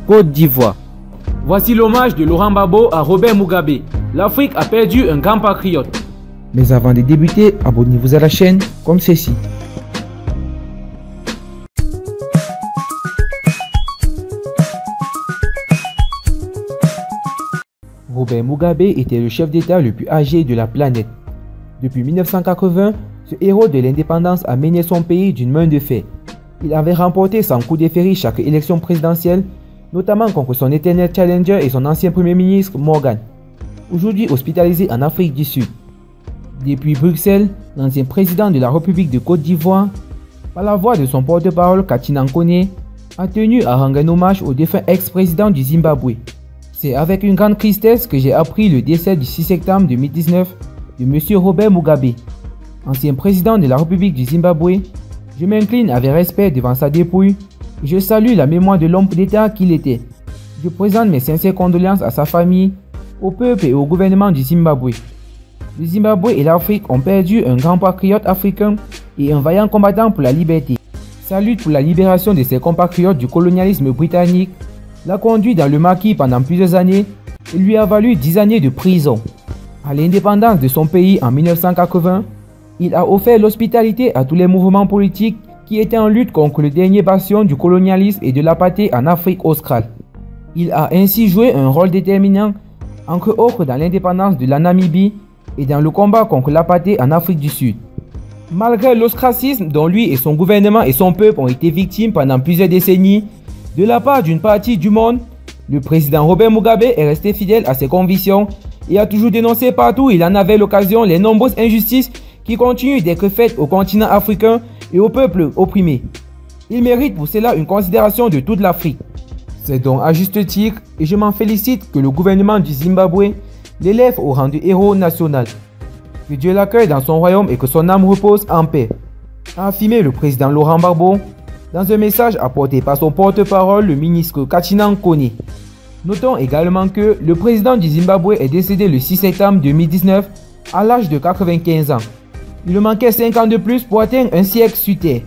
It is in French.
Côte d'Ivoire. Voici l'hommage de Laurent Gbagbo à Robert Mugabe. L'Afrique a perdu un grand patriote. Mais avant de débuter, abonnez-vous à la chaîne comme ceci. Robert Mugabe était le chef d'État le plus âgé de la planète. Depuis 1980, ce héros de l'indépendance a mené son pays d'une main de fer. Il avait remporté sans coup de ferry chaque élection présidentielle, notamment contre son éternel challenger et son ancien premier ministre Morgan, aujourd'hui hospitalisé en Afrique du Sud. Depuis Bruxelles, l'ancien président de la République de Côte d'Ivoire, par la voix de son porte-parole Kachina Nkone, a tenu à rendre un hommage au défunt ex-président du Zimbabwe. C'est avec une grande tristesse que j'ai appris le décès du 6 septembre 2019 de M. Robert Mugabe. Ancien président de la République du Zimbabwe, je m'incline avec respect devant sa dépouille et je salue la mémoire de l'homme d'État qu'il était. Je présente mes sincères condoléances à sa famille, au peuple et au gouvernement du Zimbabwe. Le Zimbabwe et l'Afrique ont perdu un grand patriote africain et un vaillant combattant pour la liberté. Sa lutte pour la libération de ses compatriotes du colonialisme britannique l'a conduit dans le maquis pendant plusieurs années et lui a valu 10 années de prison. À l'indépendance de son pays en 1980, il a offert l'hospitalité à tous les mouvements politiques qui étaient en lutte contre le dernier bastion du colonialisme et de l'apartheid en Afrique australe. Il a ainsi joué un rôle déterminant, entre autres dans l'indépendance de la Namibie et dans le combat contre l'apartheid en Afrique du Sud. Malgré l'ostracisme dont lui et son gouvernement et son peuple ont été victimes pendant plusieurs décennies, de la part d'une partie du monde, le président Robert Mugabe est resté fidèle à ses convictions et a toujours dénoncé partout où il en avait l'occasion les nombreuses injustices qui continuent d'être faites au continent africain et aux peuples opprimés. Il mérite pour cela une considération de toute l'Afrique. C'est donc à juste titre et je m'en félicite que le gouvernement du Zimbabwe l'élève au rang de héros national. Que Dieu l'accueille dans son royaume et que son âme repose en paix, a affirmé le président Laurent Gbagbo dans un message apporté par son porte-parole, le ministre Kachina Nkone. Notons également que le président du Zimbabwe est décédé le 6 septembre 2019 à l'âge de 95 ans. Il manquait 5 ans de plus pour atteindre un siècle sur terre.